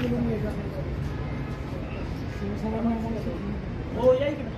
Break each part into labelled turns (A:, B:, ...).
A: हो या इकडे.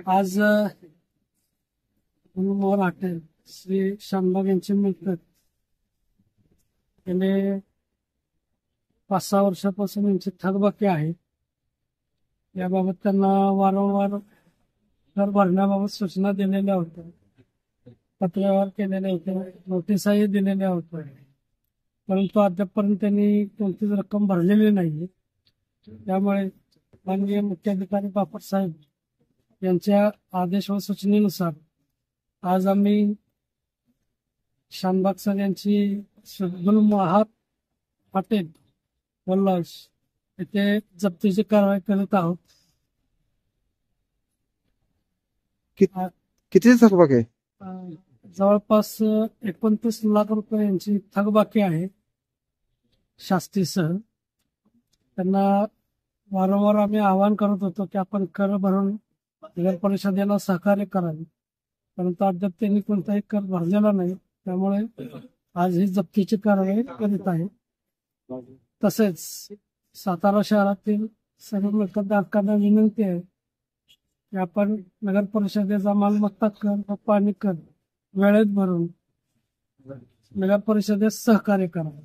A: आज मोर हॉटेल श्री शानबाग यांची मिळकत गेले 5-6 वर्षापासून यांची थकबाकी आहे. याबाबत त्यांना वारंवार कर भरण्याबाबत सूचना दिलेल्या होत्या, पत्रव्यवहार केलेले होते, नोटिसाही दिलेल्या होत्या, परंतु अद्यापपर्यंत त्यांनी कोणतीच रक्कम भरलेली नाही. त्यामुळे माननीय मुख्याधिकारी बापट साहेब यांच्या आदेश व सूचनेनुसार आज आम्ही शानबाग सर यांची सद्गुण महात हॉटेल व लॉज येथे जप्तीची कारवाई करत आहोत.
B: किती थकबाकी आहे?
A: जवळपास 29 लाख रुपये यांची थकबाकी आहे शास्तीसह. त्यांना वारंवार आम्ही आवाहन करत होतो की आपण कर भरून नगर परिषदेला सहकार्य करावे, परंतु अद्याप त्यांनी कोणताही कर भरलेला नाही. त्यामुळे आज ही जप्तीची कारवाई करीत आहे. तसेच सातारा शहरातील सर्व मिळकतधारकांना विनंती आहे की आपण नगर परिषदेचा मालमत्ता कर व पाणी कर वेळेत भरून नगर परिषदेस सहकार्य करावे.